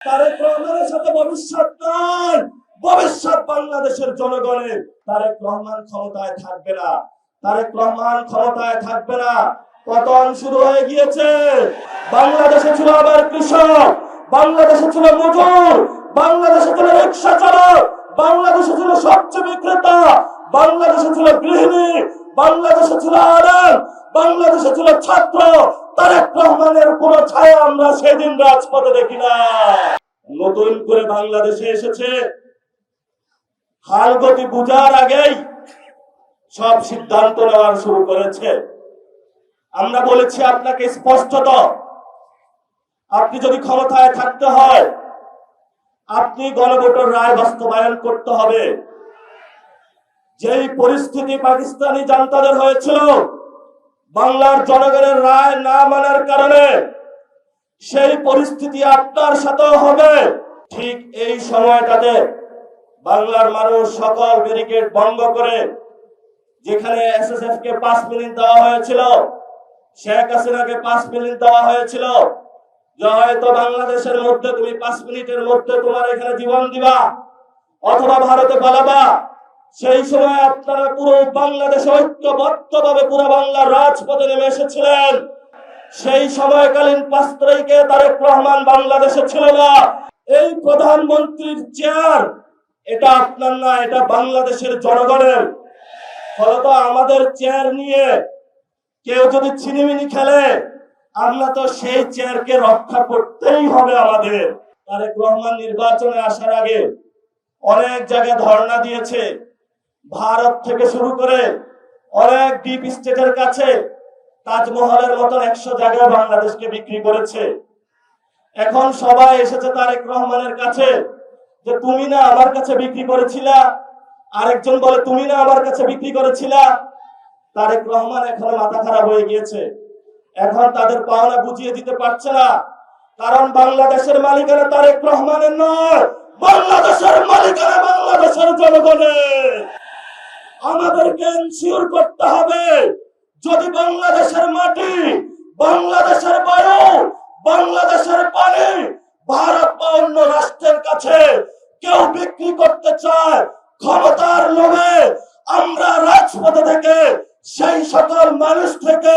তারেক রহমানের সাথে ভবিষ্যৎ নাই, ভবিষ্যৎ বাংলাদেশের জনগণের। তারেক রহমান ক্ষমতায় থাকবে না, তারেক রহমান ক্ষমতায় থাকবে না। পতন শুরু হয়ে গিয়েছে। বাংলাদেশে ছিল আবার কৃষক, বাংলাদেশে ছিল মজুর, বাংলাদেশে ছিল রিক্সা চালক, বাংলাদেশে ছিল সবচেয়ে বিক্রেতা, বাংলাদেশে ছিল গৃহিণী, বাংলাদেশে ছিল আলেম, বাংলাদেশে ছিল ছাত্র। তারেক রহমানের কোন ছায়া আমরা সেদিন রাজপথে দেখি না। নতুন করে বাংলাদেশে এসেছে, হাল গতি বুঝার আগেই সব সিদ্ধান্ত নেওয়ার শুরু করেছে। আমরা বলেছি আপনাকে স্পষ্টত, আপনি যদি ক্ষমতায় থাকতে হয় আপনি গণভোটের রায় বাস্তবায়ন করতে হবে। যেই পরিস্থিতি পাকিস্তানি জান্তাদের হয়েছিল বাংলার জনগণের রায় না মানার কারণে, সেই পরিস্থিতি আপনার সাথেও হবে। ঠিক এই সময়টাতে বাংলার মানুষ সকল ব্যারিকেড ভঙ্গ করে, যেখানে এসএসএফ কে 5 মিনিট দেওয়া হয়েছিল, শেখ হাসিনাকে 5 মিনিট দেওয়া হয়েছিল, যে হয়তো বাংলাদেশের মধ্যে তুমি 5 মিনিটের মধ্যে তোমার এখানে জীবন দিবা অথবা ভারতে পালাবা। সেই সময় আপনারা পুরো বাংলাদেশে ঐক্যবদ্ধভাবে পুরো বাংলার রাজপথে নেমে এসেছিলেন। সেই সময়কালীন 5 তারিখে তারেক রহমান বাংলাদেশে ছিল না। এই প্রধানমন্ত্রীর চেয়ার এটা আপনার না, এটা বাংলাদেশের জনগণের। ফলত আমাদের চেয়ার নিয়ে কেউ যদি ছিনিমিনি খেলে, আমরা তো সেই চেয়ারকে রক্ষা করতেই হবে আমাদের। তারেক রহমান নির্বাচনে আসার আগে অনেক জায়গায় ধর্ণা দিয়েছে, ভারত থেকে শুরু করে অনেক ডিপ স্টেটের কাছে তাজমহলের মতন 100 জায়গায় বাংলাদেশকে বিক্রি করেছে। এখন সবাই এসেছে তারেক রহমানের কাছে যে তুমি না আমার কাছে বিক্রি করেছিলা, আরেকজন বলে তুমি না আমার কাছে বিক্রি করেছিলা। তারেক রহমান এখন মাথা খারাপ হয়ে গিয়েছে, এখন তাদের পাওনা বুঝিয়ে দিতে পারছে না। কারণ বাংলাদেশের মালিকানা তারেক রহমানের নয়, বাংলাদেশের মালিকানা বাংলাদেশের জনগণের। আমাদেরকে এনশিওর করতে হবে, যদি বাংলাদেশের মাটি, বাংলাদেশের বায়ু, বাংলাদেশের পানি ভারত বা অন্য রাষ্ট্রের কাছে কেউ বিক্রি করতে চায় ক্ষমতার লোভে, আমরা রাজপথে থেকে সেই সকল মানুষ থেকে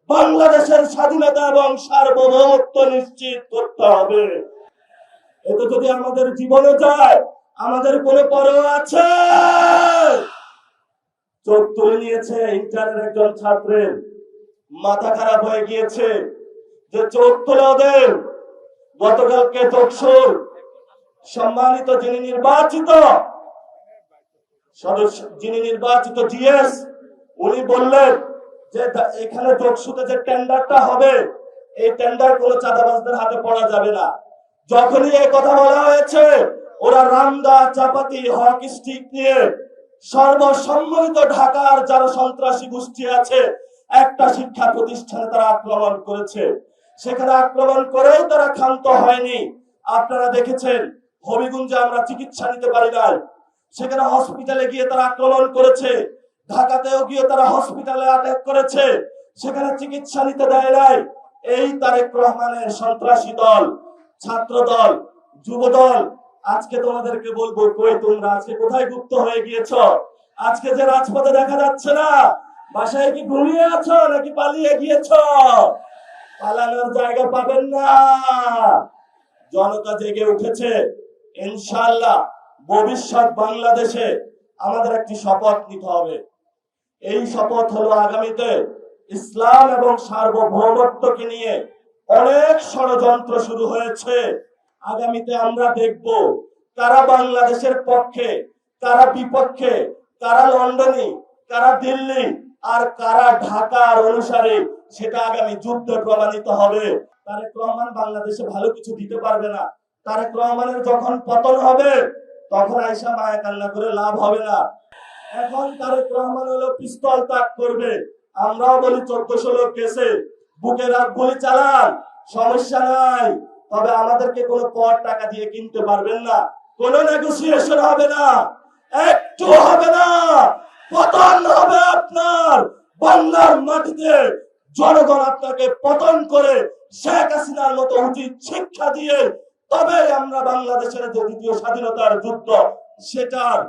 বাংলাদেশের স্বাধীনতা এবং সার্বভৌমত্ব নিশ্চিত করতে হবে। এতে যদি আমাদের জীবনে যায়, আমাদের কোনো পরোয়া আছে? চোখ তুলে নিয়েছে ইন্টারের একজন ছাত্রের, মাথা খারাপ হয়ে গিয়েছে যে চোখ তুলে ওদের। গতকালকে চোখসুর সম্মানিত যিনি নির্বাচিত সদস্য, যিনি নির্বাচিত জিএস, উনি বললেন যে এখানে চোখসুতে যে টেন্ডারটা হবে, এই টেন্ডার কোনো চাঁদাবাজদের হাতে পড়া যাবে না। যখনই এই কথা বলা হয়েছে, ওরা রামদা, চাপাতি, হকি স্টিক নিয়ে সর্বসম্মিলিত ঢাকার যারা সন্ত্রাসী গোষ্ঠী আছে, একটা শিক্ষা প্রতিষ্ঠানে তারা আক্রমণ করেছে। সেখানে আক্রমণ করেও তারা ক্ষান্ত হয়নি। আপনারা দেখেছেন হবিগঞ্জে আমরা চিকিৎসা নিতে পারি নাই, সেখানে হসপিটালে গিয়ে তারা আক্রমণ করেছে। ঢাকাতেও গিয়ে তারা হসপিটালে অ্যাটাক করেছে, সেখানে চিকিৎসা নিতে দেয় নাই। এই তারেক রহমানের সন্ত্রাসী দল, ছাত্র দল, যুব দল, আজকে তোমাদেরকে বলবো, কই তোমরা আজকে কোথায় গুপ্ত হয়ে গিয়েছ? আজকে যে রাজপথে দেখা যাচ্ছে না, বাসায় কি ঘুমিয়ে আছো নাকি পালিয়ে গিয়েছ? পালানোর জায়গা পাবেন না। জনতা জেগে উঠেছে। ইনশাআল্লাহ ভবিষ্যৎ বাংলাদেশে আমাদের একটি শপথ নিতে হবে। এই শপথ হলো আগামীতে ইসলাম এবং সার্বভৌমত্বকে নিয়ে অনেক ষড়যন্ত্র শুরু হয়েছে। আগামীতে আমরা দেখব কারা বাংলাদেশের পক্ষে, কারা বিপক্ষে, কারা লন্ডনে, কারা দিল্লি, আর কারা ঢাকার অনুসারে, সেটা আগামী যুদ্ধে প্রমাণিত হবে। তারেক রহমান বাংলাদেশে ভালো কিছু দিতে পারবে না। তারেক রহমানের যখন পতন হবে, তখন আয়সা মায়া কান্না করে লাভ হবে না। এখন তারেক রহমান হলো পিস্তল তাক করবে। আমরাও বলি 1400 লোক গেছে, বুকে রাত গুলি চালান, সমস্যা নাই। তবে আমাদেরকে কোনো পর টাকা দিয়ে কিনতে পারবেন না, কোনো নেগোসিয়েশন হবে না, একটু হবে না। পতন হবে আপনার বাংলার মাটিতে। জনগণ আপনাকে পতন করে শেখ হাসিনার মতো উচিত শিক্ষা দিয়ে তবে আমরা বাংলাদেশের যে দ্বিতীয় স্বাধীনতার যুদ্ধ সেটার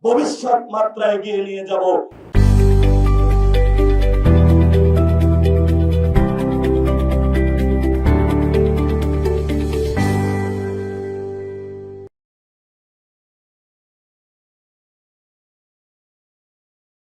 ভবিষ্যৎ মাত্রা এগিয়ে নিয়ে যাব।